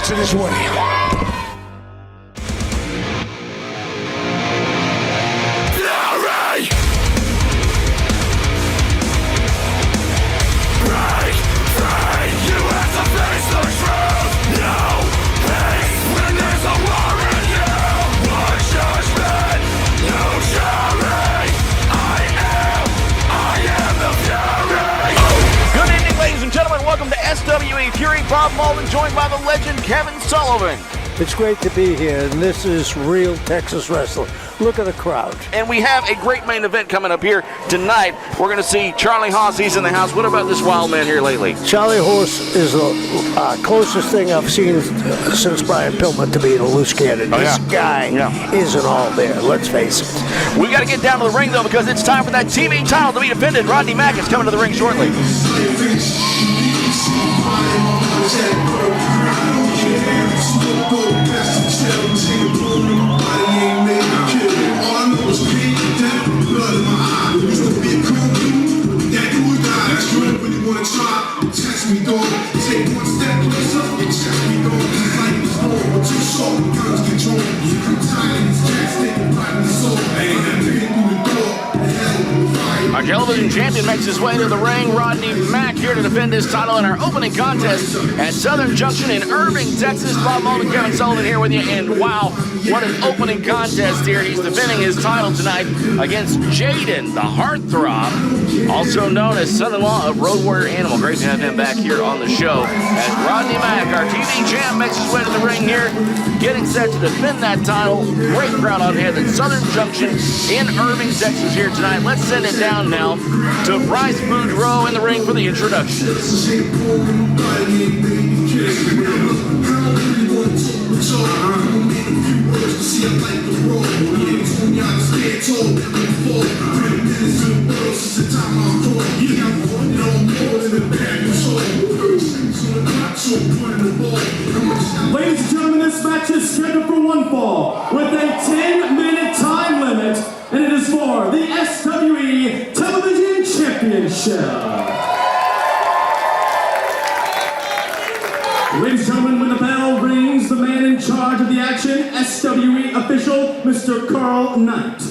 gets in his way. Welcome to SWE Fury. Bob Malone joined by the legend Kevin Sullivan. It's great to be here, and this is real Texas wrestling. Look at the crowd. And we have a great main event coming up here tonight. We're going to see Charlie Haas. He's in the house. What about this wild man here lately? Charlie Haas is the closest thing I've seen since Brian Pillman to being a loose cannon. This guy isn't all there, let's face it. We got to get down to the ring, though, because it's time for that TV title to be defended. Rodney Mack is coming to the ring shortly. Our television champion makes his way to the ring. Rodney Mack here to defend his title in our opening contest at Southern Junction in Irving, Texas. Bob Malone and Kevin Sullivan here with you. And wow, what an opening contest here. He's defending his title tonight against Jaden, the Hearthrob, also known as son-in-law of Road Warrior Animal. Great to have him back here on the show. As Rodney Mack, our TV champ, makes his way to the ring here, getting set to defend that title. Great crowd out here at Southern Junction in Irving, Texas here tonight. Let's send it down now to Bryce Boudreaux in the ring for the introductions. Ladies and gentlemen, this match is scheduled for one fall with a 10-minute time limit, and it is for the SWE Television Championship. Ladies and gentlemen, when the bell rings, the man in charge of the action, SWE official, Mr. Carl Knight.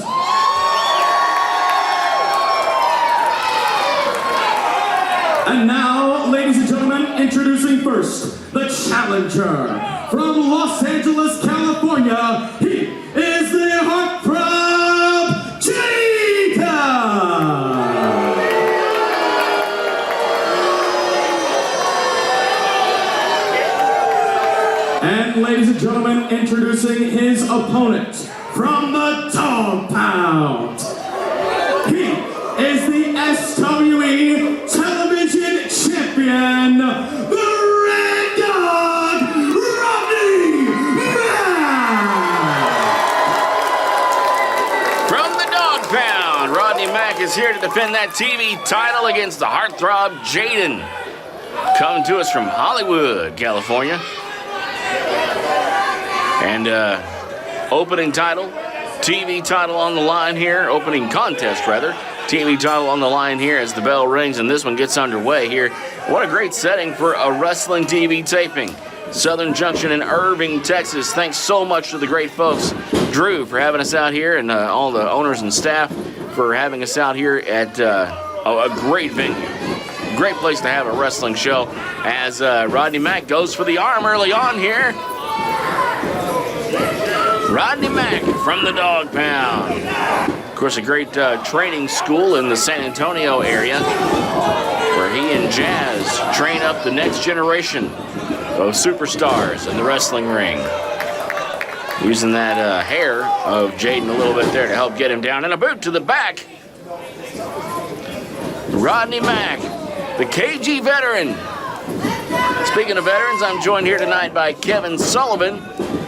And now, ladies and gentlemen, introducing first, the challenger from Los Angeles, California. He is the Hearthrob, Jaden! And ladies and gentlemen, introducing his opponent from the Dog Pound. He is the SWE Television Champion, the Red Dog, Rodney Mack! From the Dog Pound, Rodney Mack is here to defend that TV title against the Hearthrob, Jaden. Coming to us from Hollywood, California. And opening title, TV title on the line here, opening contest rather. TV title on the line here as the bell rings and this one gets underway here. What a great setting for a wrestling TV taping. Southern Junction in Irving, Texas. Thanks so much to the great folks, Drew, for having us out here, and all the owners and staff for having us out here at a great venue. Great place to have a wrestling show as Rodney Mack goes for the arm early on here. Rodney Mack from the Dog Pound. Of course, a great training school in the San Antonio area where he and Jazz train up the next generation of superstars in the wrestling ring. Using that hair of Jaden a little bit there to help get him down. And a boot to the back. Rodney Mack, the KG veteran. Speaking of veterans, I'm joined here tonight by Kevin Sullivan,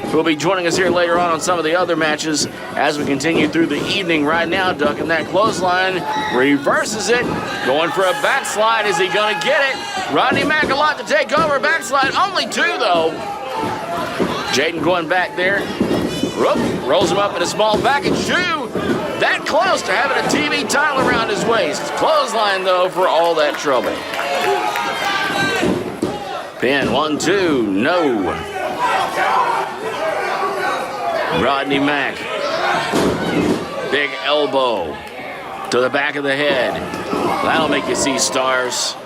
who will be joining us here later on some of the other matches as we continue through the evening. Right now, ducking that clothesline, reverses it, going for a backslide. Is he going to get it? Rodney Mack a lot to take over. Backslide, only two though. Jaden going back there. Whoop, rolls him up in a small package too. That close to having a TV title around his waist. Clothesline though for all that trouble. Pin, 1, 2, no. Rodney Mack. Big elbow to the back of the head. That'll make you see stars.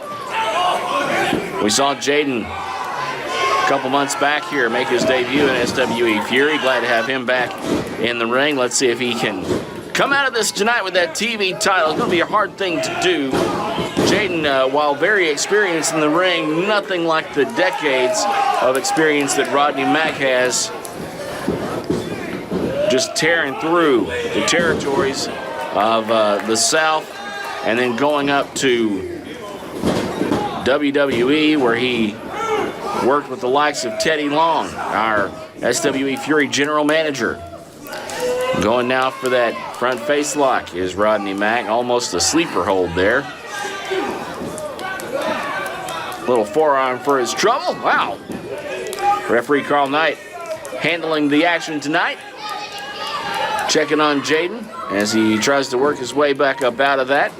We saw Jaden a couple months back here make his debut in SWE Fury. Glad to have him back in the ring. Let's see if he can come out of this tonight with that TV title. It's going to be a hard thing to do. Jaden, while very experienced in the ring, nothing like the decades of experience that Rodney Mack has. Just tearing through the territories of the South and then going up to WWE, where he worked with the likes of Teddy Long, our SWE Fury general manager. Going now for that front face lock is Rodney Mack, almost a sleeper hold there. Little forearm for his trouble. Wow. Referee Carl Knight handling the action tonight. Checking on Jaden as he tries to work his way back up out of that.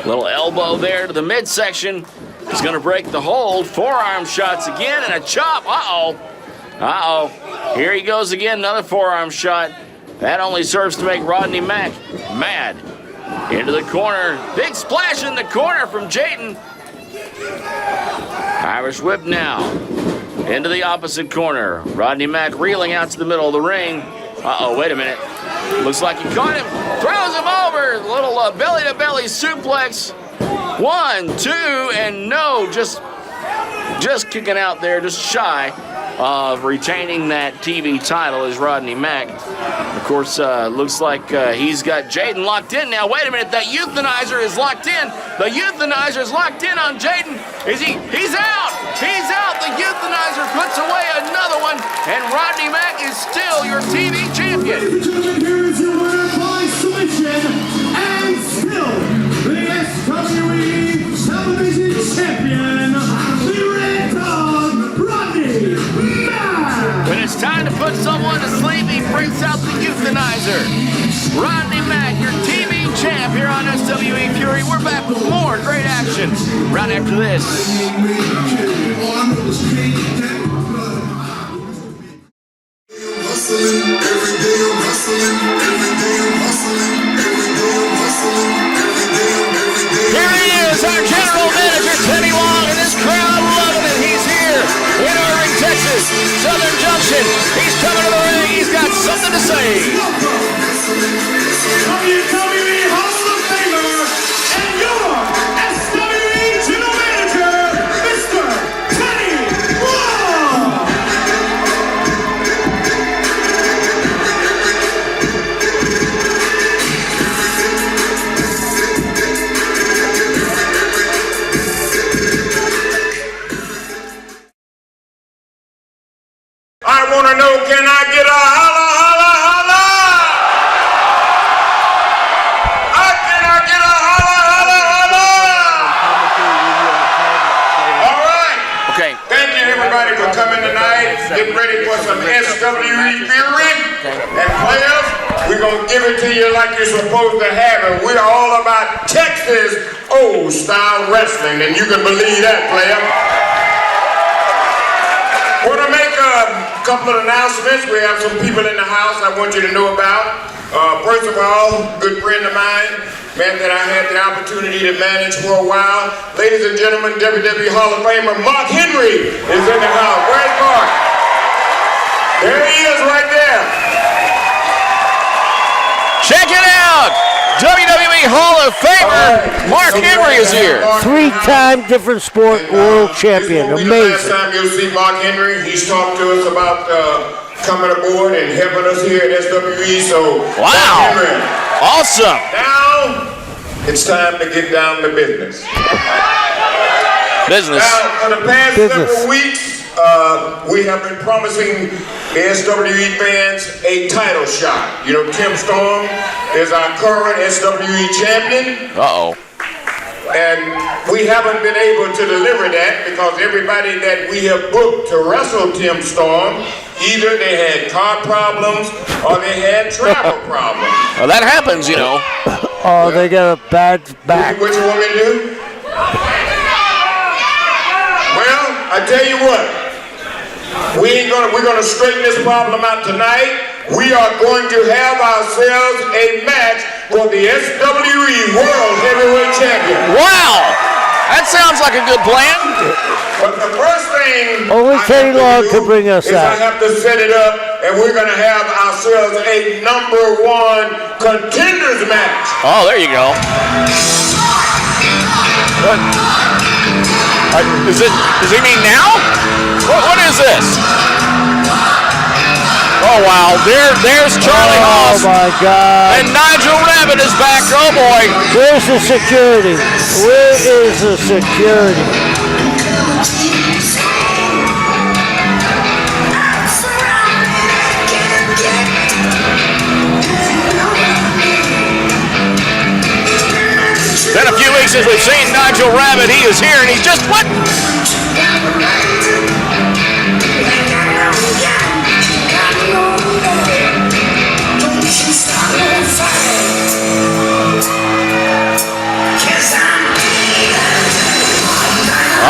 Little elbow there to the midsection. He's going to break the hold. Forearm shots again and a chop. Uh-oh. Uh-oh. Here he goes again. Another forearm shot. That only serves to make Rodney Mack mad. Into the corner. Big splash in the corner from Jaden. Irish whip now. Into the opposite corner. Rodney Mack reeling out to the middle of the ring. Uh-oh, wait a minute. Looks like he caught him. Throws him over. Little belly-to-belly suplex. 1, 2, and no. Just kicking out there, just shy of retaining that TV title is Rodney Mack. Of course, looks like he's got Jaden locked in now. Wait a minute, that euthanizer is locked in. The euthanizer is locked in on Jaden. He's out. He's out. The euthanizer puts away another one, and Rodney Mack is still your TV champion. Ladies and gentlemen, here is your winner by submission, and still the SWE Television Champion, the Renta, Rodney Mack. When it's time to put someone to sleep, he brings out the euthanizer. Rodney Mack, your TV champ here on SWE Fury. We're back with more great action right after this. Here he is, our general manager, Teddy Long, and this crowd loving it. He's here in Irving, Texas, Southern Junction. He's coming to the ring. He's got something to say. WWE Hall of Famer and your SWE General Manager, Mr. Teddy Long. I want to know, can I get a holla, holla, holla? Can I get a holla, holla, holla? All right. Okay. Thank you, everybody, for coming tonight. Get ready for some SWE Fury. And players, we're going to give it to you like you're supposed to have it. We're all about Texas old-style wrestling, and you can believe that, player. Want to make a couple of announcements. We have some people in the house I want you to know about. First of all, good friend of mine, man that I had the opportunity to manage for a while. Ladies and gentlemen, WWE Hall of Famer Mark Henry is in the house. Where's Mark? There he is right there. Check it out. WWE Hall of Famer Mark Henry is here. 3-time different sport world champion. The last Amazing. time you'll see Mark Henry, he's talked to us about coming aboard and helping us here at SWE. So, Wow. Mark Henry. Awesome. Now, it's time to get down to business. Business. Now, for the past several weeks, we have been promising the SWE fans a title shot. You know, Tim Storm is our current SWE champion. Uh-oh. And we haven't been able to deliver that because everybody that we have booked to wrestle Tim Storm, either they had car problems or they had travel problems. Well, that happens, you know. Oh, they got a bad back. What you want me to do? Well, I tell you what. We're gonna straighten this problem out tonight. We are going to have ourselves a match for the SWE World Heavyweight Champion. Wow! That sounds like a good plan. But the first thing Only Kenny Long can bring us is that. I have to set it up, and we're gonna have ourselves a #1 contenders match. Oh, there you go. Does he mean now? What is this? Oh, wow. There's Charlie Haas. Oh, my God. And Nigel Rabid is back. Oh, boy. Where's the security? Where is the security? Been a few weeks since we've seen Nigel Rabid. He is here, and he's just what?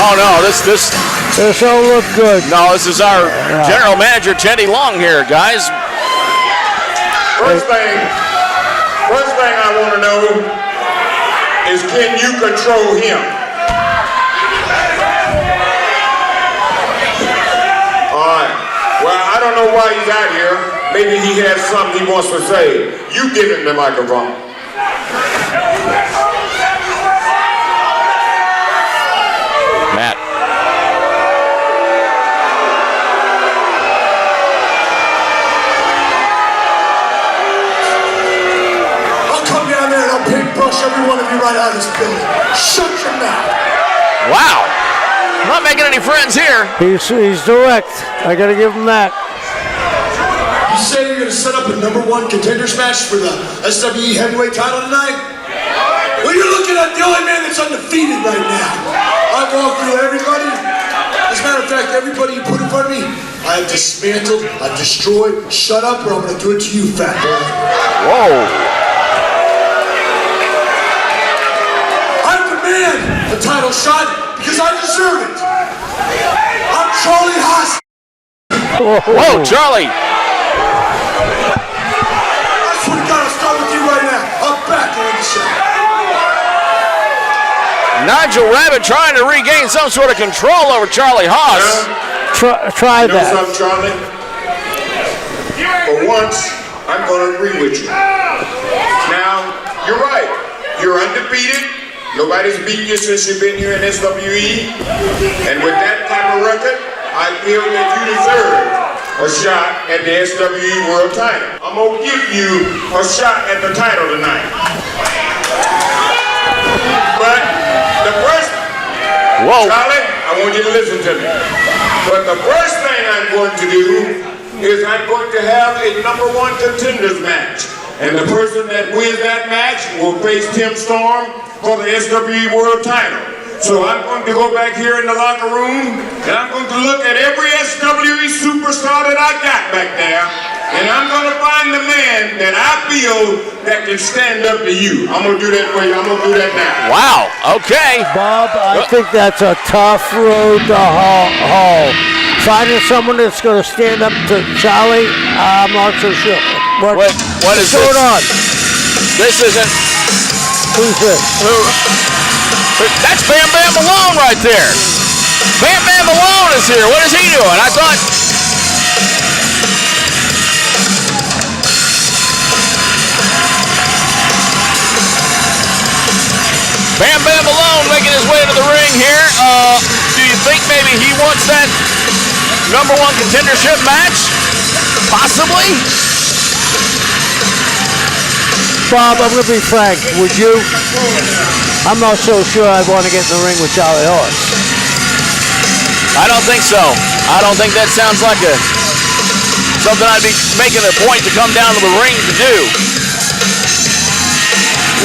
Oh no, this don't look good. No, this is our general manager Teddy Long here, guys. First thing I want to know is, can you control him? All right. Well, I don't know why he's out here. Maybe he has something he wants to say. You give him the microphone. Matt. I'll come down there and I'll paintbrush every one of you right out of this building. Shut your mouth. Wow. I'm not making any friends here. He's direct. I got to give him that. You say you're going to set up a #1 contenders match for the SWE heavyweight title tonight? Well, you're looking at the only man that's undefeated right now. I've walked through everybody. As a matter of fact, everybody you put in front of me, I have dismantled, I've destroyed. Shut up or I'm going to do it to you, fat boy. Whoa. I demand a title shot because I deserve it. I'm Charlie Haas. Whoa, Charlie. I swear to God, I'll start with you right now. I'm back on the show. Nigel Rabid trying to regain some sort of control over Charlie Haas. Try You know that. something, Charlie? For once, I'm going to agree with you. Now, you're right. You're undefeated. Nobody's beaten you since you've been here in SWE. And with that type of record, I feel that you deserve a shot at the SWE World title. I'm going to give you a shot at the title tonight. But the first, Charlie, I want you to listen to me. But the first thing I'm going to do is I'm going to have a #1 contenders match. And the person that wins that match will face Tim Storm for the SWE World title. So I'm going to go back here in the locker room and I'm going to look at every SWE superstar that I got back there. And I'm going to find the man that I feel that can stand up to you. I'm going to do that for you. I'm going to do that now. Wow, okay. Bob, I think that's a tough road to haul. Finding someone that's going to stand up to Charlie, I'm not so sure. What is going this? on? This isn't. Who's this? That's Bam Bam Malone right there. Bam Bam Malone is here. What is he doing? I thought. Bam Bam Malone making his way to the ring here. Do you think maybe he wants that #1 contendership match? Possibly. Bob, I'm going to be frank. Would you? I'm not so sure I'd want to get in the ring with Charlie Haas. I don't think so. I don't think that sounds like something I'd be making a point to come down to the ring to do.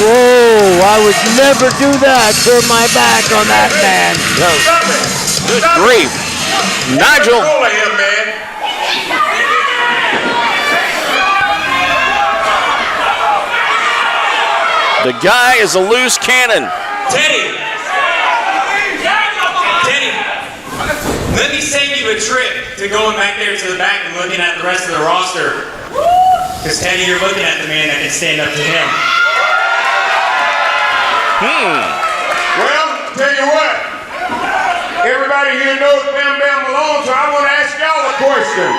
Whoa, I would never do that. Turn my back on that man. No. Good grief. Nigel. Control of him, man. The guy is a loose cannon. Teddy, let me save you you a trip to going back there to the back and looking at the rest of the roster. Because Teddy, you're looking at the man that can stand up to him. Well, tell you what. Everybody here knows Bam Bam Malone, so I want to ask y'all a question.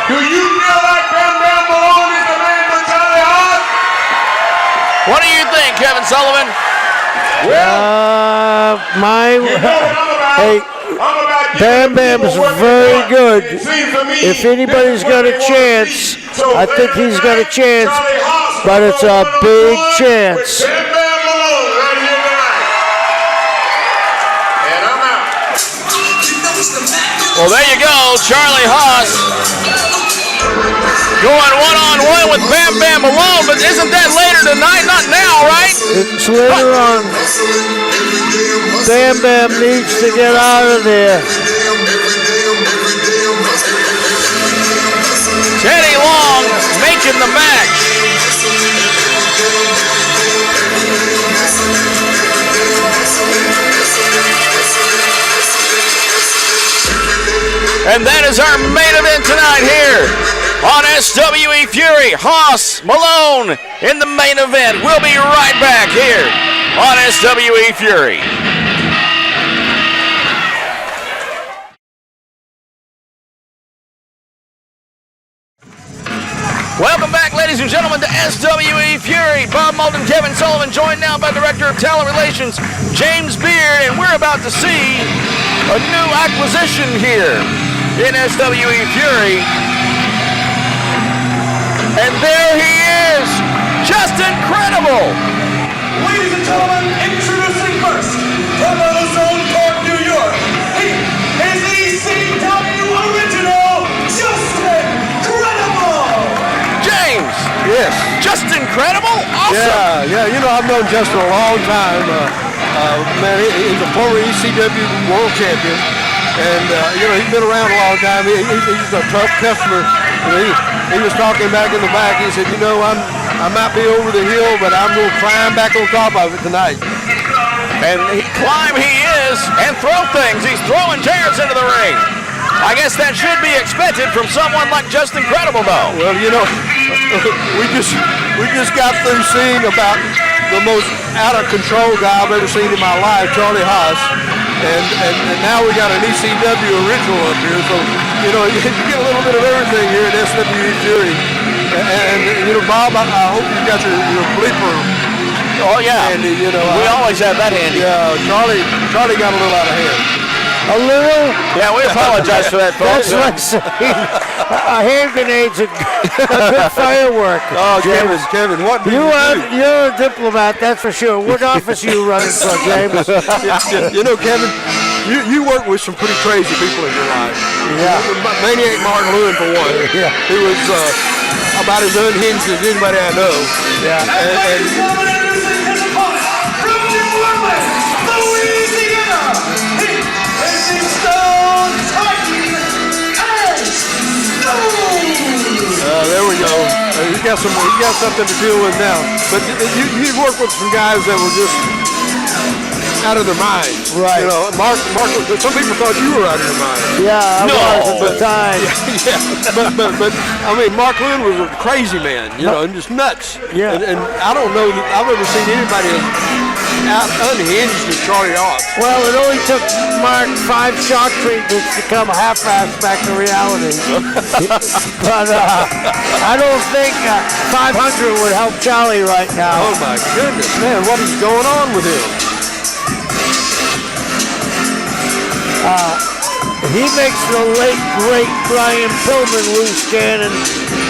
Do you feel like Bam Bam Malone is the man for Charlie Haas? What do you think, Kevin Sullivan? Well, you know what I'm about. Hey, I'm about Bam Bam is very good. If anybody's got a chance, I think he's got a chance, but it's a big chance. Bam Bam Malone right here tonight. And I'm out. Well, there you go, Charlie Haas going one-on-one with Bam Bam Malone, but isn't that later tonight? Not now, right? It's later on. Bam Bam needs to get out of there. Teddy Long making the match. And that is our main event tonight here on SWE Fury. Haas, Malone in the main event. We'll be right back here on SWE Fury. Welcome back, ladies and gentlemen, to SWE Fury. Bob Moulton, Kevin Sullivan, joined now by Director of Talent Relations, James Beard, and we're about to see a new acquisition here in SWE Fury. And there he is, just incredible. Ladies and gentlemen, introducing first, from Ozone Park, New York, he is ECW original, Justin Credible. James. Yes. Just incredible. Awesome. Yeah. You know, I've known Justin a long time. Man, he's a former ECW world champion. And, you know, he's been around a long time. He's a tough customer. You know, he was talking back in the back. He said, you know, I might be over the hill, but I'm going to climb back on top of it tonight. And he is, and throw things. He's throwing chairs into the ring. I guess that should be expected from someone like Just Incredible, though. Well, you know, we just got through seeing about the most out-of-control guy I've ever seen in my life, Charlie Haas. And now we got an ECW original up here, so, you know, you get a little bit of everything here at SWE Fury. And you know, Bob, I hope you got your bleeper. Oh, yeah. Handy, you know. We always have that handy. Yeah, Charlie got a little out of hand. A little? Yeah, we apologize for that, folks. That's like saying a hand grenade's a good firework. Oh, Kevin, what do you do? You're a diplomat, that's for sure. What office are you running for, James? You know, Kevin, you work with some pretty crazy people in your life. Yeah. Maniac Martin Lewin, for one. Yeah. He was about as unhinged as anybody I know. Yeah. Ladies and gentlemen, introducing his opponent from New Orleans, Louisiana, he is the Stone Titan Edge Stone. There we go. He got something to deal with now. But you work with some guys that were just out of their mind. Right. You know, Mark. Some people thought you were out of your mind. Yeah, I was at the time. Yeah. But I mean, Mark Lewin was a crazy man. You know, and just nuts. Yeah. And I don't know that I've ever seen anybody as unhinged as Charlie Haas. Well, it only took Mark 5 shock treatments to come half-assed back to reality. But I don't think 500 would help Charlie right now. Oh my goodness, man, what is going on with him? He makes the late, great Brian Pillman loose cannon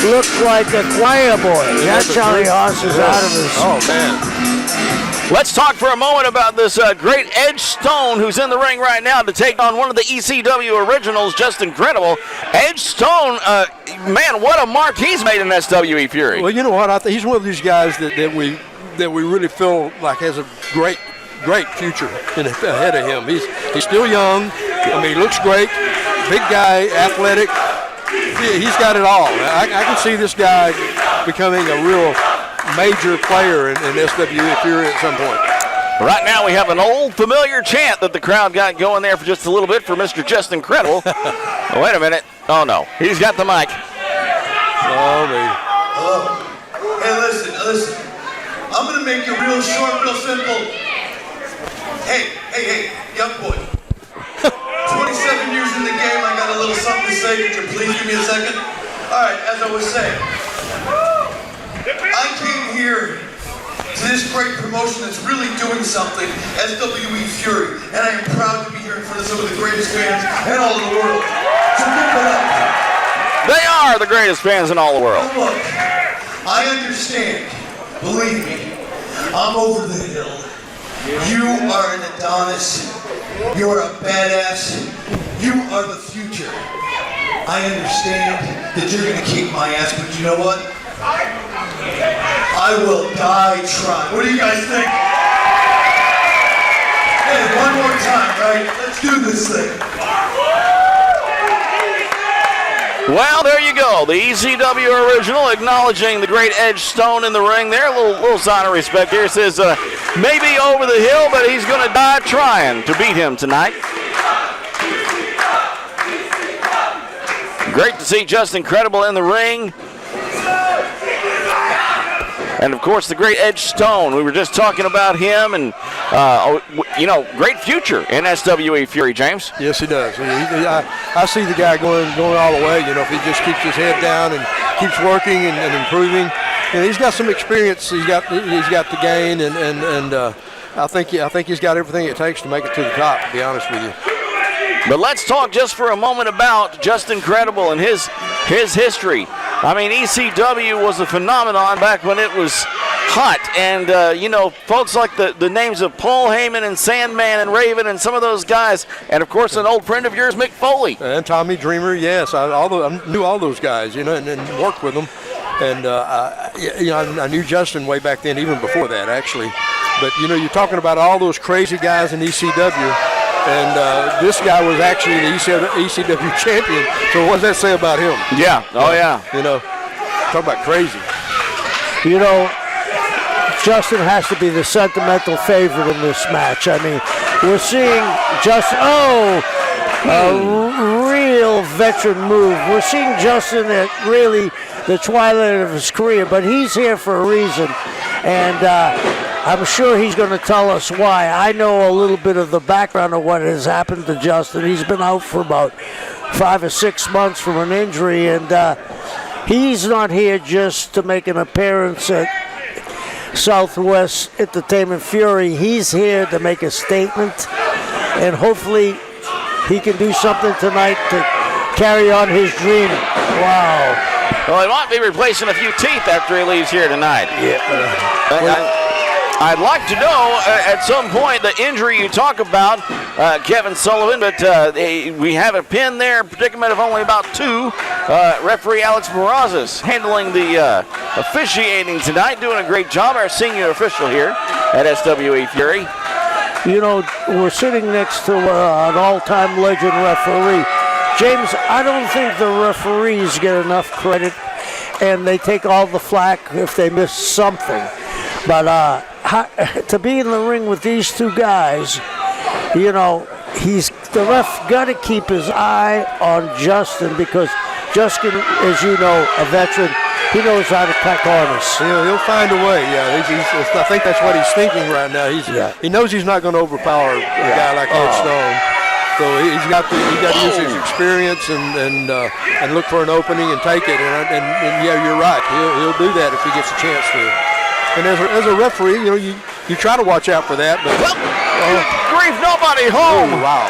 look like a choir boy. That Charlie Haas is out of his... Oh, man. Let's talk for a moment about this great Edge Stone who's in the ring right now to take on one of the ECW originals, Just Incredible. Edge Stone, man, what a mark he's made in SWE Fury. Well, you know what? I think he's one of these guys that we really feel like has a great future ahead of him. He's still young. I mean, he looks great. Big guy, athletic. He's got it all. I can see this guy becoming a real major player in SWE Fury at some point. Right now we have an old familiar chant that the crowd got going there for just a little bit for Mr. Just Incredible. Oh, wait a minute. Oh, no. He's got the mic. Oh, man. Hello. Hey, listen. I'm going to make it real short, real simple. Hey, young boy. 27 years in the game, I got a little something to say. Could you please give me a second? All right, as I was saying, I came here to this great promotion that's really doing something, SWE Fury, and I am proud to be here in front of some of the greatest fans in all of the world. So give it up. They are the greatest fans in all the world. Now look, I understand. Believe me, I'm over the hill. You are an Adonis. You are a badass. You are the future. I understand that you're going to kick my ass, but you know what? I will die trying. What do you guys think? Hey, one more time, right? Let's do this thing. Well, there you go. The ECW original acknowledging the great Edge Stone in the ring there. A little sign of respect here. Says maybe over the hill, but he's going to die trying to beat him tonight. Great to see Just Incredible in the ring. And, of course, the great Edge Stone. We were just talking about him and, great future in SWE Fury, James. Yes, he does. I see the guy going all the way. If he just keeps his head down and keeps working and improving. He's got some experience. He's got to gain, and I think he's got everything it takes to make it to the top. To be honest with you. But let's talk just for a moment about Just Incredible and his history. I mean, ECW was a phenomenon back when it was hot. And, folks like the names of Paul Heyman and Sandman and Raven and some of those guys. And, of course, an old friend of yours, Mick Foley. And Tommy Dreamer, yes. I knew all those guys, and worked with them. And, I knew Justin way back then, even before that, actually. But, you're talking about all those crazy guys in ECW. And this guy was actually the ECW champion. So what does that say about him? Yeah. Oh, yeah. Talk about crazy. Justin has to be the sentimental favorite in this match. I mean, we're seeing Justin. A real veteran move. We're seeing Justin at really the twilight of his career, but he's here for a reason. And I'm sure he's going to tell us why. I know a little bit of the background of what has happened to Justin. He's been out for about 5 or 6 months from an injury, and he's not here just to make an appearance at Southwest Entertainment Fury. He's here to make a statement, and hopefully he can do something tonight to carry on his dream. Wow. Well, he might be replacing a few teeth after he leaves here tonight. Yeah. I'd like to know at some point the injury you talk about, Kevin Sullivan, but we have a pin there, predicament of only about 2. Referee Alex Morazes handling the officiating tonight, doing a great job, our senior official here at SWE Fury. We're sitting next to an all-time legend referee. James, I don't think the referees get enough credit, and they take all the flack if they miss something. But to be in the ring with these two guys, the ref got to keep his eye on Justin, because Justin, as you know, a veteran, he knows how to cut corners. He'll find a way. Yeah, I think that's what he's thinking right now. He knows he's not going to overpower a guy like Ed Stone. So he's got to use his experience and look for an opening and take it. And yeah, you're right. He'll do that if he gets a chance to. And as a referee, you try to watch out for that. But grief, nobody home. Oh, wow.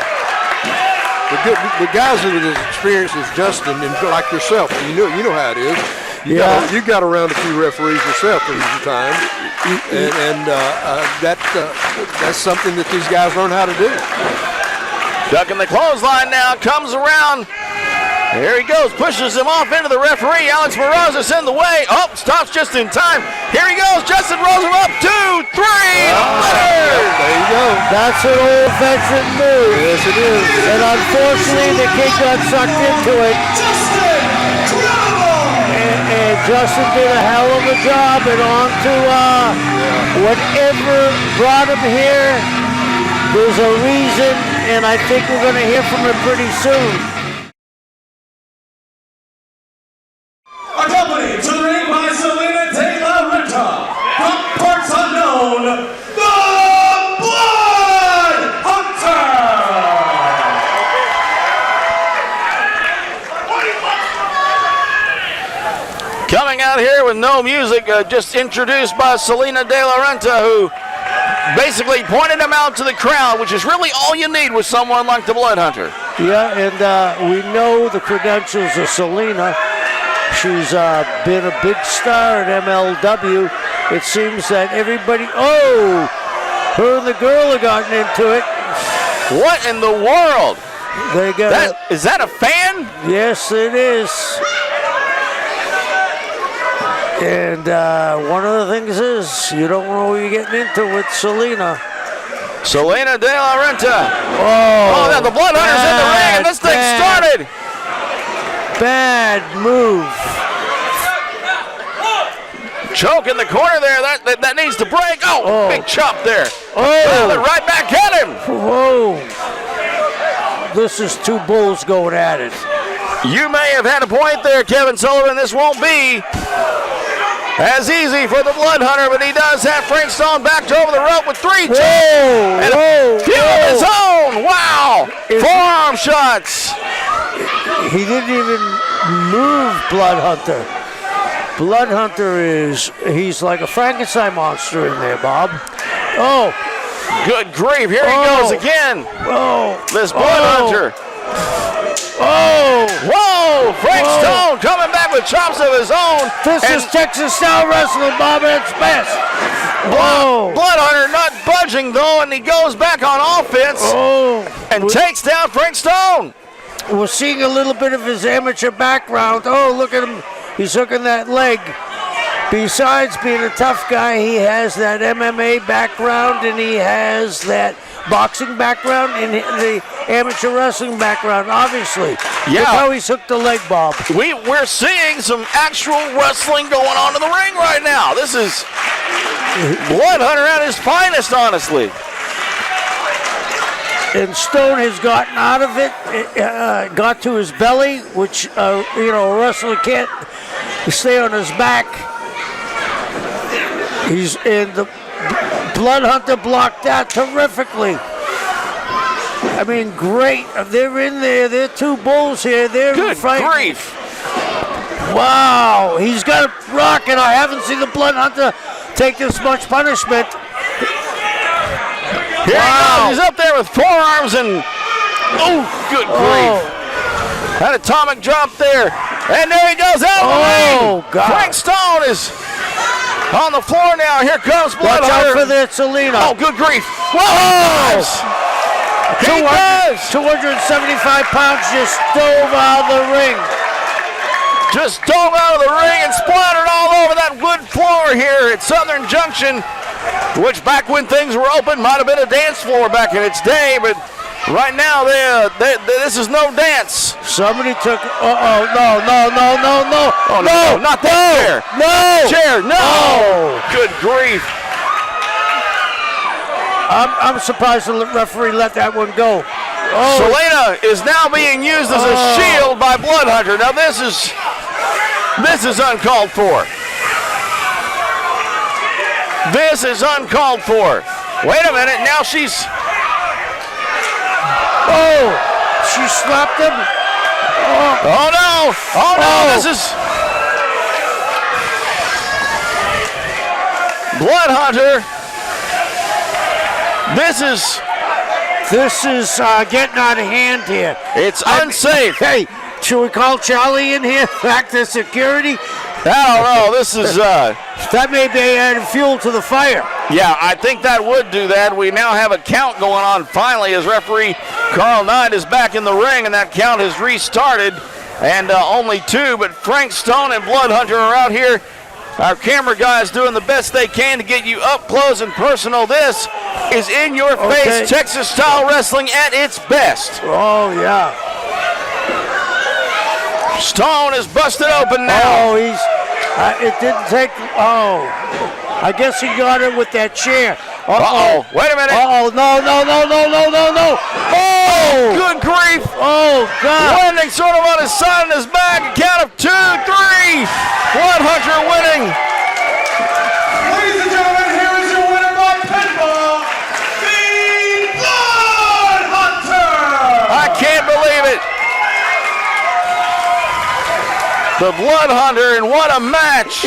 The guys that are as experienced as Justin, and like yourself, you know how it is. You got around a few referees yourself in your time, and that's something that these guys learn how to do. Ducking the clothesline now, comes around. Here he goes, pushes him off into the referee. Alex Morazes in the way. Oh, stops just in time. Here he goes. Justin rolls him up. 2, 3. There you go. That's an old veteran move. Yes, it is. And unfortunately, the kid got sucked into it. And Justin did a hell of a job, and on to whatever brought him here. There's a reason, and I think we're going to hear from him pretty soon. Accompanied to the ring by Salina de la Renta, from parts unknown, the Blood Hunter! Coming out here with no music, just introduced by Salina de la Renta, who basically pointed him out to the crowd, which is really all you need with someone like the Blood Hunter. Yeah, and we know the credentials of Salina. She's been a big star at MLW. It seems that everybody, her and the girl have gotten into it. What in the world? They got Is that a fan? Yes, it is. And one of the things is, you don't know what you're getting into with Salina. Salina de la Renta. Oh, now the Blood Hunter's in the ring, and this thing started. Bad move. Choke in the corner there. That needs to break. Big chop there. Oh, Right back at him. Whoa. This is two bulls going at it. You may have had a point there, Kevin Sullivan. This won't be as easy for the Blood Hunter, but he does have Frank Stone backed over the rope with 3 chops. And a few of his own. Wow. Forearm shots. He didn't even move Blood Hunter. Blood Hunter he's like a Frankenstein monster in there, Bob. Oh. Good grief. Here he goes again. This Blood Hunter. Whoa. Frank Stone coming back with chops of his own. This is Texas style wrestling, Bob, at its best. Blood Hunter not budging, though, and he goes back on offense and takes down Frank Stone. We're seeing a little bit of his amateur background. Oh, look at him. He's hooking that leg. Besides being a tough guy, he has that MMA background, and he has that boxing background and the amateur wrestling background, obviously. Yeah. Look how he's hooked the leg, Bob. We're seeing some actual wrestling going on in the ring right now. This is Blood Hunter at his finest, honestly. And Stone has gotten out of it, got to his belly, which, a wrestler can't stay on his back. He's in the Blood Hunter blocked that terrifically. I mean, great. They're in there. They're two bulls here. They're Good fighting. grief. Wow. He's got a rock, and I haven't seen the Blood Hunter take this much punishment. Here he goes. He's up there with forearms and good grief. That atomic drop there. And there he goes out of the ring. God. Frank Stone is on the floor now. Here comes Blood Hunter. Watch out for that, Salina. Oh, good grief. Whoa! He does. 275 pounds just dove out of the ring. Just dove out of the ring and splattered all over that wood floor here at Southern Junction, which back when things were open might have been a dance floor back in its day, but right now this is no dance. Somebody took, no. Oh, no, not that chair. No. Chair, no. Good grief. I'm surprised the referee let that one go. Salina is now being used as a shield by Blood Hunter. Now this is uncalled for. This is uncalled for. Wait a minute, now she slapped him. Oh no, this is Blood Hunter. This is getting out of hand here. It's unsafe. Hey, should we call Charlie in here back to security? I don't know. This is that may be adding fuel to the fire. Yeah, I think that would do that. We now have a count going on finally as referee Carl Knight is back in the ring, and that count has restarted. And only 2, but Frank Stone and Blood Hunter are out here. Our camera guys doing the best they can to get you up close and personal. This is in-your-face Texas-style wrestling at its best. Oh, yeah. Stone is busted open now. It didn't take. Oh, I guess he got it with that chair. Uh-oh. Wait a minute. Uh-oh. No. Oh! Good grief. Oh, God. Landing sort of on his side and his back. A count of 2, 3. Bloodhunter winning. Ladies and gentlemen, here is your winner by pinfall, the Blood Hunter! I can't believe it. The Blood Hunter, and what a match.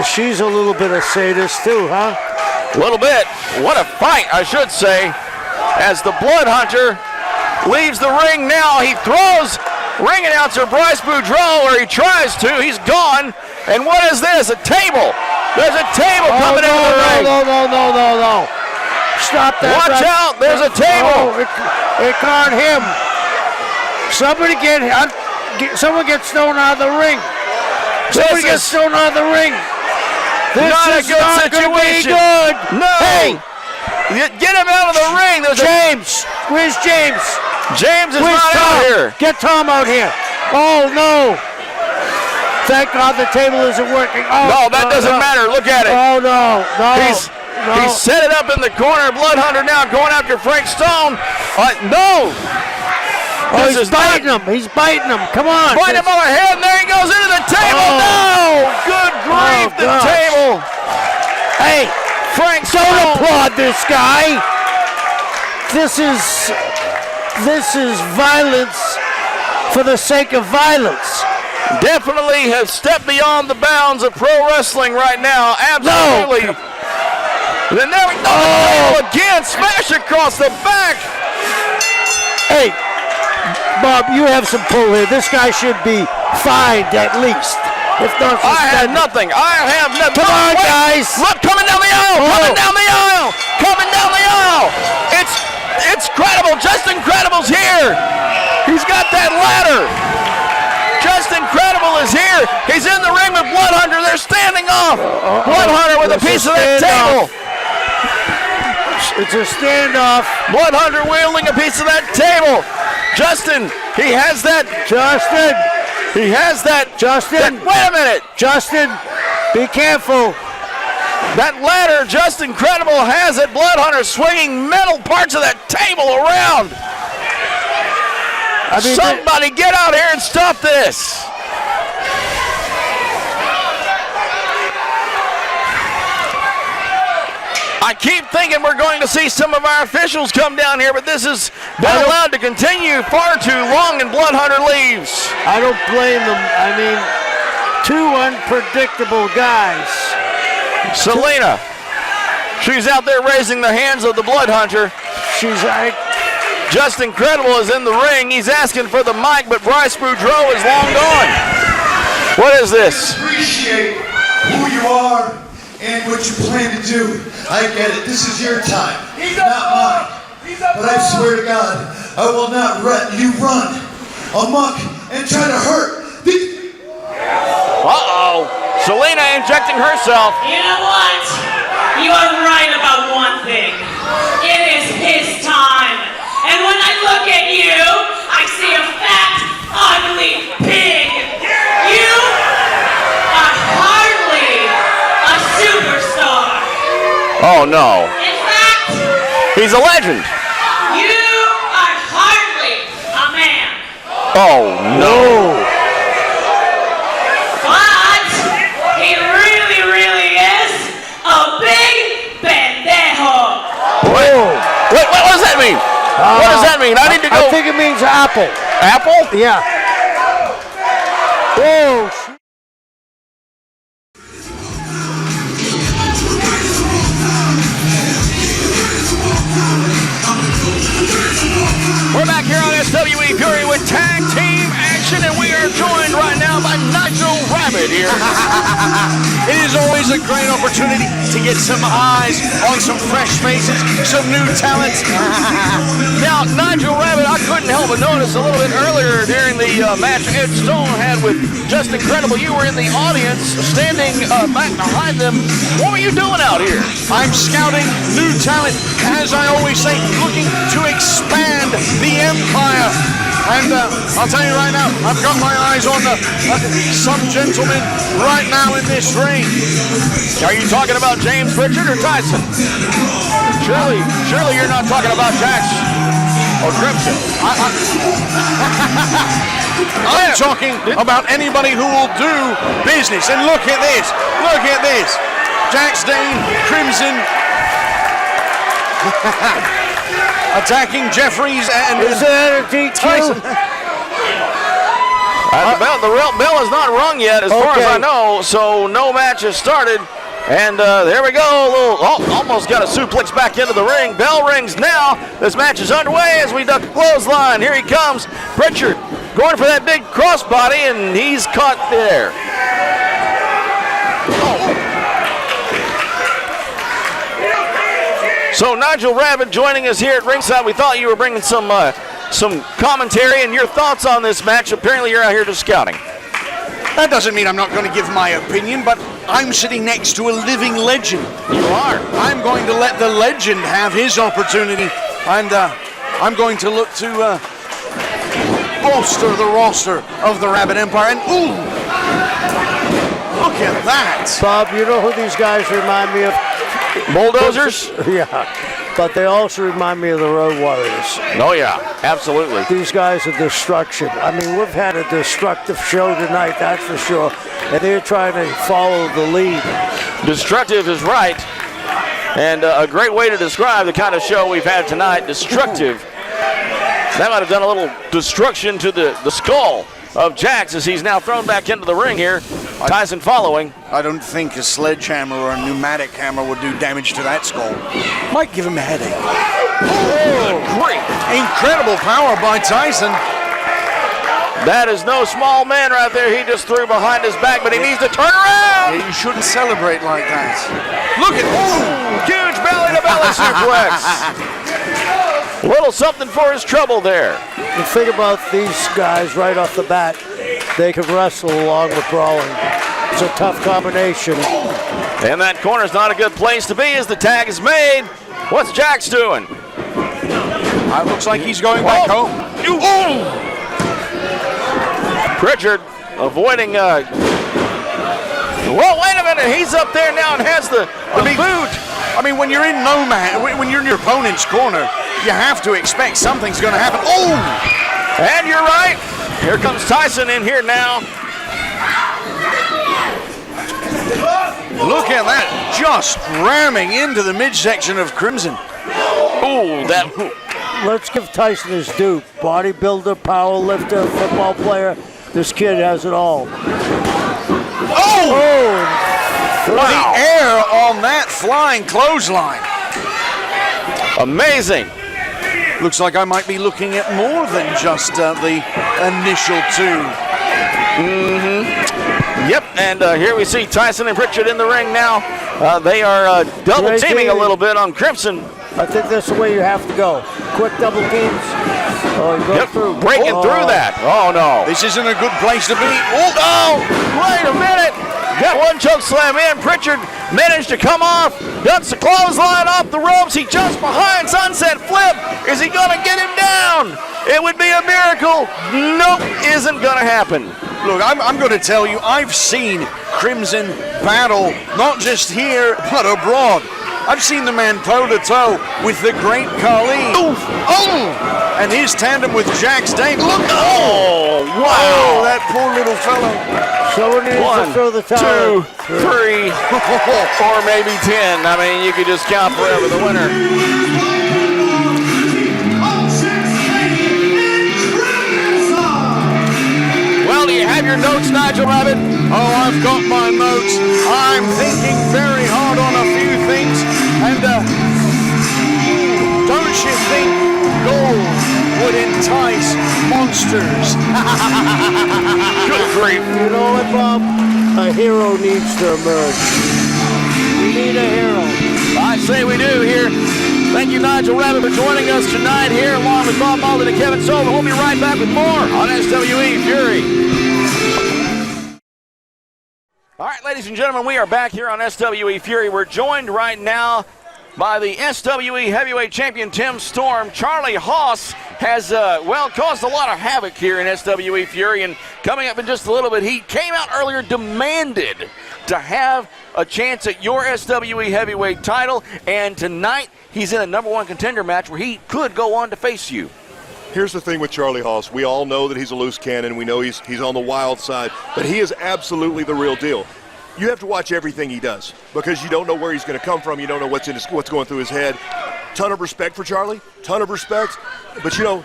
She's a little bit of sadist, too, huh? A little bit. What a fight, I should say. As the Blood Hunter leaves the ring now, he throws ring announcer Bryce Boudreau, or he tries to. He's gone. And what is this? A table. There's a table coming into the ring. No. Stop that. Watch out. There's a table. Oh, it caught him. Someone gets thrown out of the ring. Somebody gets thrown out of the ring. This not a is good not situation. Good. No. Hey. Get him out of the ring. There's James. Where's James? James is Where's not Tom? out here. Get Tom out here. Oh, no. Thank God the table isn't working. Oh, No, that doesn't matter. Look at it. Oh, no. He set it up in the corner. Blood Hunter now going after Frank Stone. No. Oh, he's biting him. He's biting him. Come on. Bite him on the head, and there he goes into the table. Oh. No. Good grief, the gosh. table. Hey, Frank don't Stone. applaud this guy. This is violence for the sake of violence. Definitely have stepped beyond the bounds of pro wrestling right now. Absolutely. No. Then there we go. Oh. Again, smash across the back. Hey, Bob, you have some pull here. This guy should be fined at least. If not, I have nothing. Come on, guys. Look, coming down the aisle. Coming down the aisle. Coming down the aisle. It's credible. Just Incredible's here. He's got that ladder. Just Incredible is here. He's in the ring with Blood Hunter. They're standing off. Blood Hunter with a piece of that table. It's a standoff. Blood Hunter wielding a piece of that table. Justin, he has that. Justin. He has that. Justin. Wait a minute. Justin, be careful. That ladder, Just Incredible has it. Blood Hunter swinging metal parts of that table around. Somebody get out here and stop this. I keep thinking we're going to see some of our officials come down here, but this has been allowed to continue far too long, and Blood Hunter leaves. I don't blame them. I mean, two unpredictable guys. Salina, she's out there raising the hands of the Blood Hunter. Just Incredible is in the ring. He's asking for the mic, but Bryce Boudreau is long gone. What is this? Appreciate who you are and what you plan to do. I get it. This is your time, not mine. But I swear to God, I will not let you run amok and try to hurt these. Uh-oh. Salina injecting herself. You know what? You are right about one thing. It is his time. And when I look at you, I see a fat, ugly pig. You are hardly a superstar. Oh, no. In fact, He's a legend. you are hardly a man. Oh, no. But he really, really is a big pendejo. Wait, what does that mean? What does that mean? I need to go. I think it means apple. Apple? Yeah. Whoa. We're back here on SWE Fury with tag team action, and we are joined right now by Nigel Rabid here. It is always a great opportunity to get some eyes on some fresh faces, some new talents. Now, Nigel Rabid, I couldn't help but notice a little bit earlier during the match Ed Stone had with Just Incredible. You were in the audience, standing back behind them. What were you doing out here? I'm scouting new talent, as I always say, looking to expand the empire. And I'll tell you right now, I've got my eyes on some gentlemen right now in this ring. Are you talking about James Pritchard or Tyson? Surely you're not talking about Jax or Crimson. I'm talking about anybody who will do business. And look at this. Look at this. Jax, Dane, Crimson attacking Jeffries and Is that a DQ? Tyson. The bell is not rung yet, as far as I know, so no match has started. And there we go. Almost got a suplex back into the ring. Bell rings now. This match is underway as we duck a clothesline. Here he comes. Pritchard going for that big crossbody, and he's caught there. So Nigel Rabid joining us here at ringside. We thought you were bringing some commentary and your thoughts on this match. Apparently you're out here just scouting. That doesn't mean I'm not going to give my opinion, but I'm sitting next to a living legend. You are. I'm going to let the legend have his opportunity, and I'm going to look to bolster the roster of the Rabid Empire. And ooh, look at that! Bob, you know who these guys remind me of? Bulldozers? Yeah, but they also remind me of the Road Warriors. Oh yeah, absolutely. These guys are destruction. I mean, we've had a destructive show tonight, that's for sure. And they're trying to follow the lead. Destructive is right. And a great way to describe the kind of show we've had tonight, destructive. That might have done a little destruction to the skull of Jax as he's now thrown back into the ring here. Tyson following. I don't think a sledgehammer or a pneumatic hammer would do damage to that skull. Might give him a headache. Oh, great. Incredible power by Tyson. That is no small man right there. He just threw behind his back, but he needs to turn around. Yeah, you shouldn't celebrate like that. Look at Huge belly-to-belly suplex. Little something for his trouble there. The thing about these guys right off the bat, they can wrestle along with brawling. It's a tough combination. And that corner's not a good place to be as the tag is made. What's Jax doing? Looks like he's going back home. Pritchard avoiding. Well, wait a minute. He's up there now and has the boot. I mean, when you're in when you're in your opponent's corner, you have to expect something's going to happen. Oh! And you're right. Here comes Tyson in here now. Look at that. Just ramming into the midsection of Crimson. Ooh, that. Let's give Tyson his due. Bodybuilder, power lifter, football player. This kid has it all. The air on that flying clothesline. Amazing. Looks like I might be looking at more than just the initial two. Yep, and here we see Tyson and Pritchard in the ring now. They are double teaming a little bit on Crimson. I think that's the way you have to go. Quick double teams. Oh, you go through. Breaking through that. Oh, no. This isn't a good place to be. Oh, wait a minute. Got one choke slam in. Pritchard managed to come off. Ducks the clothesline off the ropes. He jumps behind. Sunset flip. Is he going to get him down? It would be a miracle. Nope, isn't going to happen. Look, I'm going to tell you, I've seen Crimson battle, not just here, but abroad. I've seen the man toe-to-toe with the great Khali. And his tandem with Jax Dane. Look! Oh, wow. Oh, that poor little fellow. Someone needs to throw the towel. 2, 3, or maybe 10. I mean, you could just count forever the winner. Well, do you have your notes, Nigel Rabid? Oh, I've got my notes. I'm thinking very hard on a few things. And don't you think gold would entice monsters? Good grief. You know what, Bob? A hero needs to emerge. We need a hero. I say we do here. Thank you, Nigel Rabid, for joining us tonight here, along with Bob Malone and Kevin Sullivan. We'll be right back with more on SWE Fury. All right, ladies and gentlemen, we are back here on SWE Fury. We're joined right now by the SWE heavyweight champion Tim Storm. Charlie Haas has, caused a lot of havoc here in SWE Fury, and coming up in just a little bit, he came out earlier, demanded to have a chance at your SWE heavyweight title, and tonight he's in a number one contender match where he could go on to face you. Here's the thing with Charlie Haas. We all know that he's a loose cannon. We know he's on the wild side, but he is absolutely the real deal. You have to watch everything he does because you don't know where he's going to come from. You don't know what's going through his head. Ton of respect for Charlie, ton of respect, but you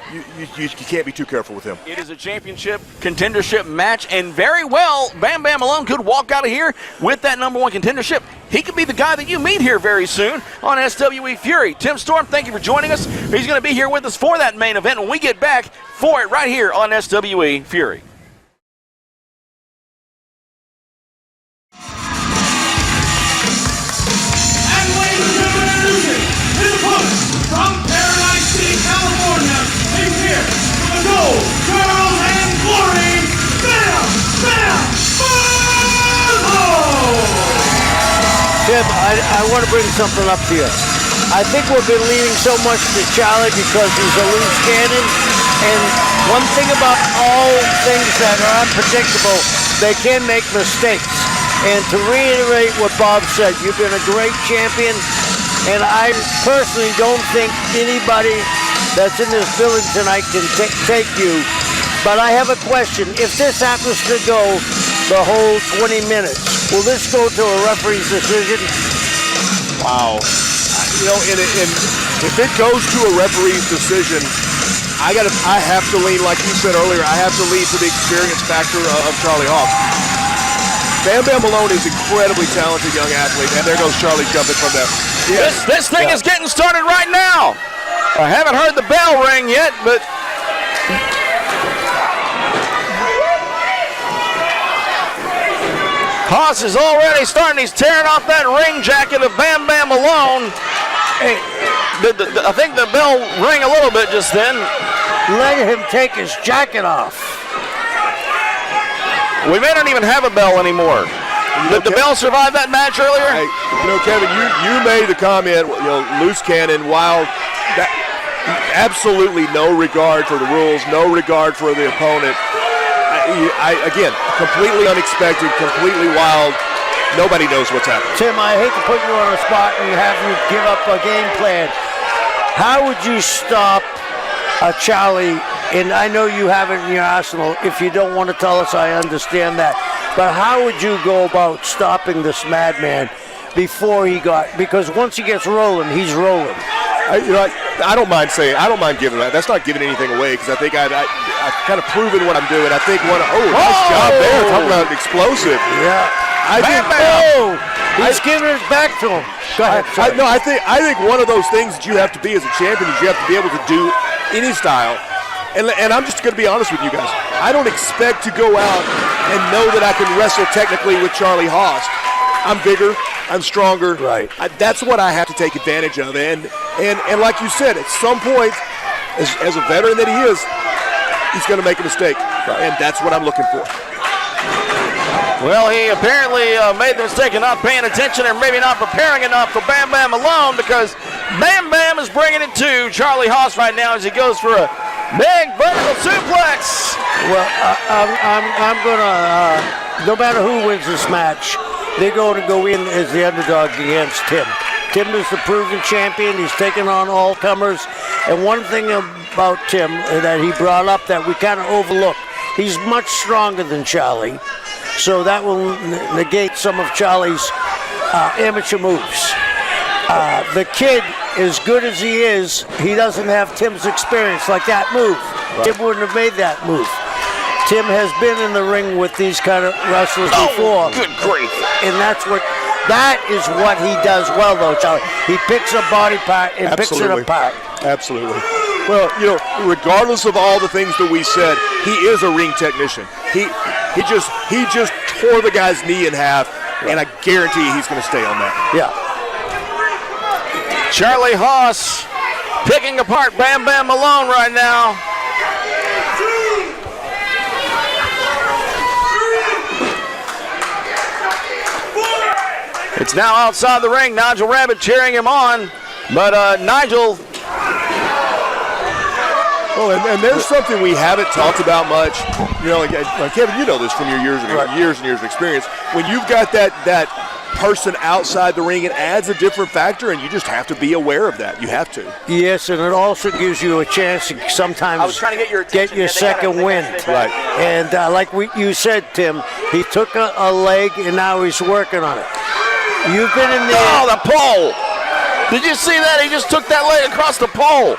can't be too careful with him. It is a championship contendership match, and very well, Bam Bam Malone could walk out of here with that number one contendership. He could be the guy that you meet here very soon on SWE Fury. Tim Storm, thank you for joining us. He's going to be here with us for that main event when we get back for it right here on SWE Fury. From Paradise City, California, he's here for the gold, girls, and glory, Bam Bam Malone! Tim, I want to bring something up to you. I think we've been leaning so much to Charlie because he's a loose cannon, and one thing about all things that are unpredictable, they can make mistakes. And to reiterate what Bob said, you've been a great champion. And I personally don't think anybody that's in this building tonight can take you. But I have a question. If this happens to go the whole 20 minutes, will this go to a referee's decision? Wow. And if it goes to a referee's decision, I have to lean, like you said earlier, I have to lean to the experience factor of Charlie Haas. Bam Bam Malone is incredibly talented young athlete, and there goes Charlie jumping from there. Yeah. This thing is getting started right now. I haven't heard the bell ring yet, but Haas is already starting. He's tearing off that ring jacket of Bam Bam Malone. Hey, I think the bell rang a little bit just then. Let him take his jacket off. We may not even have a bell anymore. Did the bell survive that match earlier? Hey, Kevin, you made the comment, loose cannon, wild. Absolutely no regard for the rules, no regard for the opponent. Again, completely unexpected, completely wild. Nobody knows what's happening. Tim, I hate to put you on the spot and have you give up a game plan. How would you stop Charlie? And I know you have it in your arsenal. If you don't want to tell us, I understand that. But how would you go about stopping this madman before because once he gets rolling, he's rolling. I don't mind giving that. That's not giving anything away because I think I've kind of proven what I'm doing. I think nice job there. Talking about explosive. Yeah. He's giving it back to him. Go ahead. I think one of those things that you have to be as a champion is you have to be able to do any style. And I'm just going to be honest with you guys. I don't expect to go out and know that I can wrestle technically with Charlie Haas. I'm bigger. I'm stronger. Right. That's what I have to take advantage of. And like you said, at some point, as a veteran that he is, he's going to make a mistake. Right. And that's what I'm looking for. Well, he apparently made the mistake of not paying attention or maybe not preparing enough for Bam Bam Malone because Bam Bam is bringing it to Charlie Haas right now as he goes for a big vertical suplex. Well, I'm going to, no matter who wins this match, they're going to go in as the underdog against Tim. Tim is the proven champion. He's taken on all comers. And one thing about Tim that he brought up that we kind of overlooked, he's much stronger than Charlie. So that will negate some of Charlie's amateur moves. The kid, as good as he is, he doesn't have Tim's experience like that move. Right. Tim wouldn't have made that move. Tim has been in the ring with these kind of wrestlers before. Good grief. And that is what he does well, though, Charlie. He picks a body part and picks it apart. Absolutely. Well, regardless of all the things that we said, he is a ring technician. He just tore the guy's knee in half, and I guarantee he's going to stay on that. Yeah. Charlie Haas picking apart Bam Bam Malone right now. It's now outside the ring. Nigel Rabid cheering him on. But Nigel... Oh, and there's something we haven't talked about much. You know, like Kevin, you know this from your years and years of experience. When you've got that person outside the ring, it adds a different factor, and you just have to be aware of that. You have to. Yes, and it also gives you a chance to sometimes get your second win. Right. And like you said, Tim, he took a leg, and now he's working on it. You've been in there. Oh, the pole. Did you see that? He just took that leg across the pole.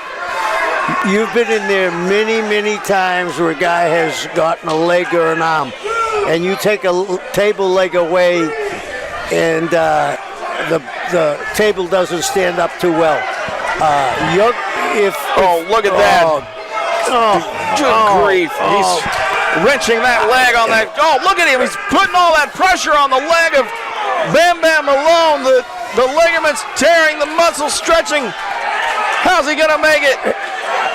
You've been in there many, many times where a guy has gotten a leg or an arm, and you take a table leg away, and the table doesn't stand up too well. Look at that. Good grief. He's wrenching that leg on that. Oh, look at him. He's putting all that pressure on the leg of Bam Bam Malone. The ligaments tearing, the muscles stretching. How's he going to make it?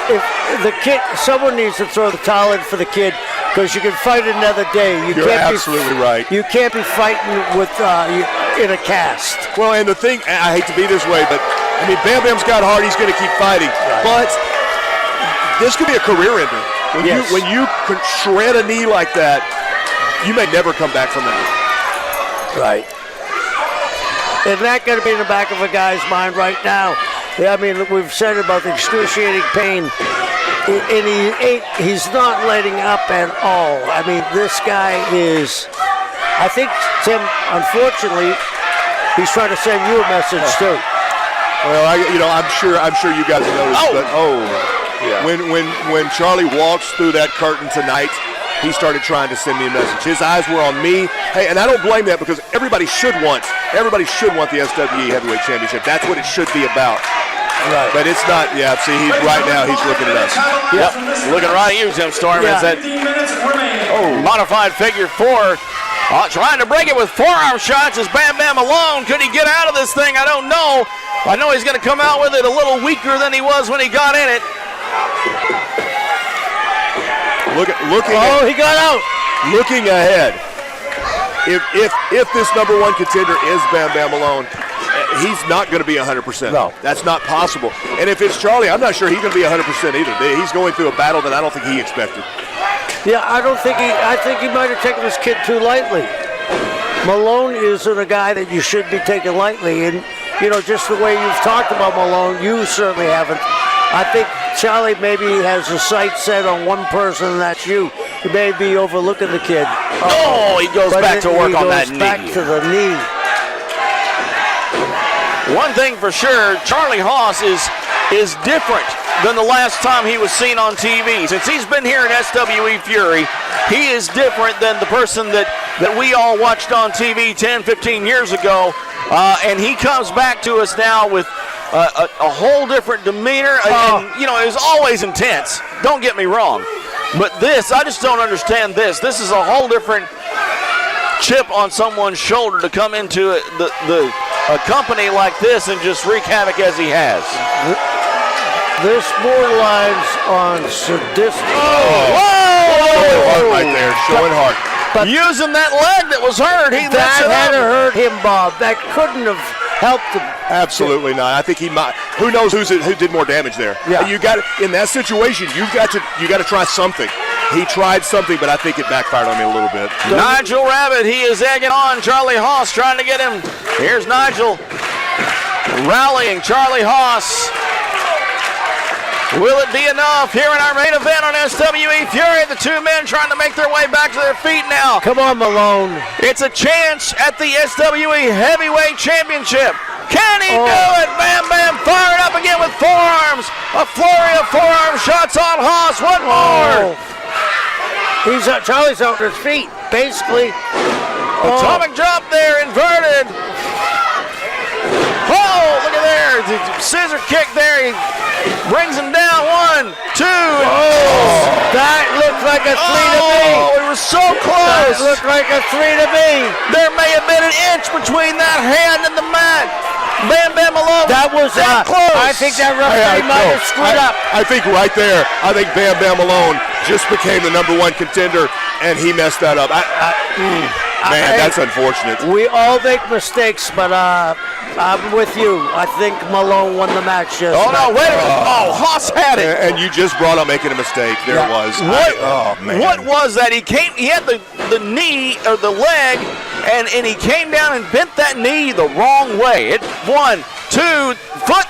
If the kid, someone needs to throw the towel in for the kid, because you can fight another day. You're absolutely right. You can't be fighting with in a cast. Well, and the thing, I hate to be this way, but I mean, Bam Bam's got heart. He's going to keep fighting. Right. But this could be a career ender. When you can shred a knee like that, you may never come back from that. Right. And that got to be in the back of a guy's mind right now. I mean, we've said about the excruciating pain, and he's not letting up at all. I mean, this guy is, I think, Tim, unfortunately, he's trying to send you a message too. Well, I'm sure you guys noticed, but yeah. When Charlie walks through that curtain tonight, he started trying to send me a message. His eyes were on me. Hey, and I don't blame that, because everybody should want the SWE Heavyweight Championship. That's what it should be about. Right. But it's not. Yeah. See, he's looking at us. Yep. Looking right at you, Tim Storm. Yeah. Is that modified figure four? Trying to break it with forearm shots is Bam Bam Malone. Could he get out of this thing? I don't know. I know he's going to come out with it a little weaker than he was when he got in it. He got out. Looking ahead. If this number one contender is Bam Bam Malone, he's not going to be 100%. No. That's not possible. And if it's Charlie, I'm not sure he's going to be 100% either. He's going through a battle that I don't think he expected. Yeah, I think he might have taken this kid too lightly. Malone isn't a guy that you should be taking lightly. And, just the way you've talked about Malone, you certainly haven't. I think Charlie maybe has his sights set on one person, and that's you. He may be overlooking the kid. He goes back to work on that knee. He goes back to the knee. One thing for sure, Charlie Haas is different than the last time he was seen on TV. Since he's been here in SWE Fury, he is different than the person that we all watched on TV 10, 15 years ago. And he comes back to us now with a whole different demeanor. And, it was always intense. Don't get me wrong. But this, I just don't understand this. This is a whole different chip on someone's shoulder to come into a company like this and just wreak havoc as he has. This borderlines on sadistic. Showing heart right there. Showing heart. But using that leg that was hurt, that had to hurt him, Bob. That couldn't have helped him. Absolutely not. I think he might. Who knows who did more damage there? Yeah. You got in that situation. You got to try something. He tried something, but I think it backfired on me a little bit. Nigel Rabid, he is egging on Charlie Haas, trying to get him. Here's Nigel rallying Charlie Haas. Will it be enough here in our main event on SWE Fury? The two men trying to make their way back to their feet now. Come on, Malone. It's a chance at the SWE Heavyweight Championship. Can he do it? Bam Bam fired up again with forearms. A flurry of forearm shots on Haas. One more. Charlie's out on his feet, basically. Atomic drop there, inverted. Oh, look at there. Scissor kick there. He brings him down. 1, 2. That looked like a 3 to me. Oh, it was so close. That looked like a 3 to me. There may have been an inch between that hand and the mat. Bam Bam Malone. That was close. I think that referee might have screwed up. I think right there, I think Bam Bam Malone just became the #1 contender, and he messed that up. Man, that's unfortunate. We all make mistakes, but I'm with you. I think Malone won the match. Just Oh, no, wait a minute. Oh, Haas had it. And you just brought up making a mistake. There it was. Oh, man. What was that? He had the knee or the leg, and he came down and bent that knee the wrong way. 1, 2, foot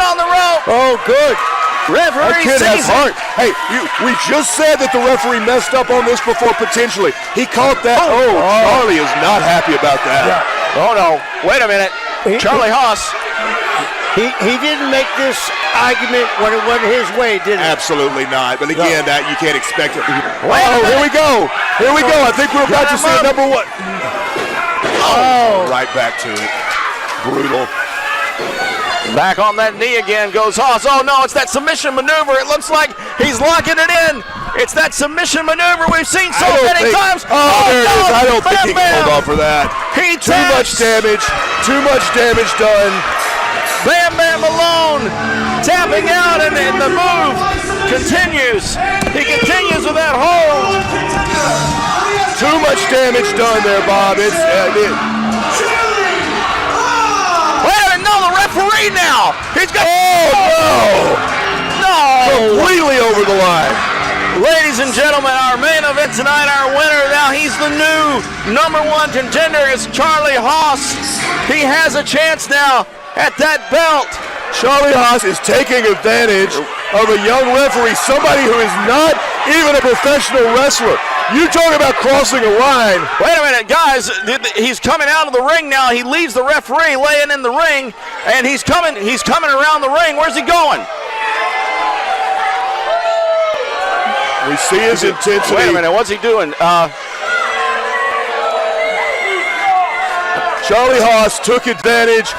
on the rope. Oh, good. That Referee kid has sees heart. it. Hey, we just said that the referee messed up on this before potentially. He caught that. Oh, Charlie is not happy about that. Yeah. Oh, no. Wait a minute. Charlie Haas. He didn't make this argument when it went his way, did he? Absolutely not. But again, that you can't expect it. Wait a Here we go. Here we go. I think we're about to see a #1. Oh. Right back to it. Brutal. Back on that knee again goes Haas. Oh, no, it's that submission maneuver. It looks like he's locking it in. It's that submission maneuver we've seen so many times. Oh, there it is. I don't think he can Bam. hold on for that. He Too much damage. Too much damage done. Bam Bam Malone tapping out, and the move continues. He continues with that hold. Too much damage done there, Bob. Wait a minute, no, the referee now. He's got. No. Completely over the line. Ladies and gentlemen, our main event tonight, our winner now, he's the new #1 contender. It's Charlie Haas. He has a chance now at that belt. Charlie Haas is taking advantage of a young referee, somebody who is not even a professional wrestler. You talk about crossing a line. Wait a minute, guys. He's coming out of the ring now. He leaves the referee laying in the ring, and he's coming around the ring. Where's he going? We see his intensity. Wait a minute, what's he doing? Charlie Haas took advantage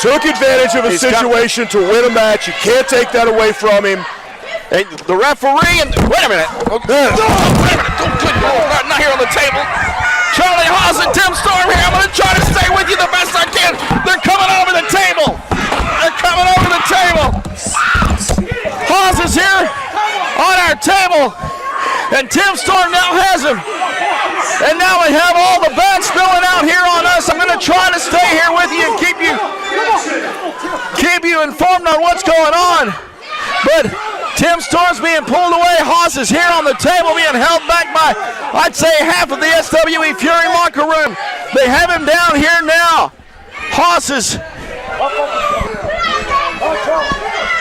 of a situation to win a match. You can't take that away from him. Hey, the referee and wait a minute. Wait a minute. Not here on the table. Charlie Haas and Tim Storm here. I'm going to try to stay with you the best I can. They're coming over the table. Haas is here on our table, and Tim Storm now has him. And now we have all the bats spilling out here on us. I'm going to try to stay here with you and keep you informed on what's going on. But Tim Storm's being pulled away. Haas is here on the table being held back by, I'd say, half of the SWE Fury locker room. They have him down here now. Haas is...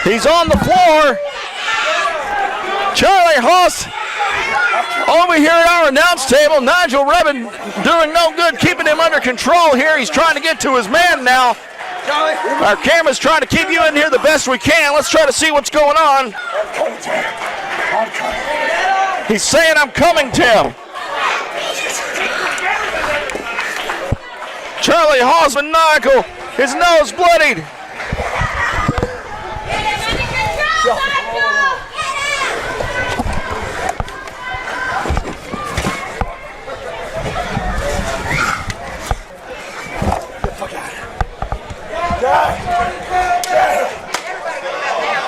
He's on the floor. Charlie Haas over here at our announce table. Nigel Rabid doing no good, keeping him under control here. He's trying to get to his man now. Our camera's trying to keep you in here the best we can. Let's try to see what's going on. He's saying, "I'm coming, Tim." Charlie Haas maniacal. His nose bloodied.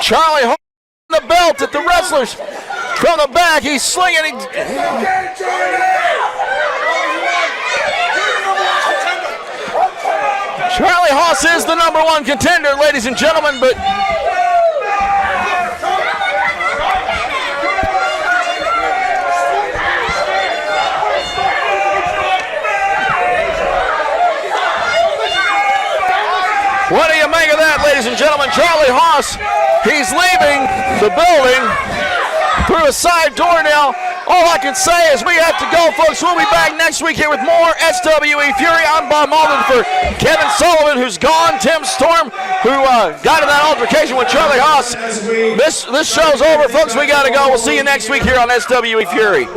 Charlie holding the belt at the wrestlers from the back. He's slinging. Charlie Haas is the #1 contender, ladies and gentlemen, but what do you make of that, ladies and gentlemen? Charlie Haas, he's leaving the building through a side door now. All I can say is we have to go, folks. We'll be back next week here with more SWE Fury. I'm Bob Malone for Kevin Sullivan, who's gone, Tim Storm, who got in that altercation with Charlie Haas. This show's over, folks. We got to go. We'll see you next week here on SWE Fury.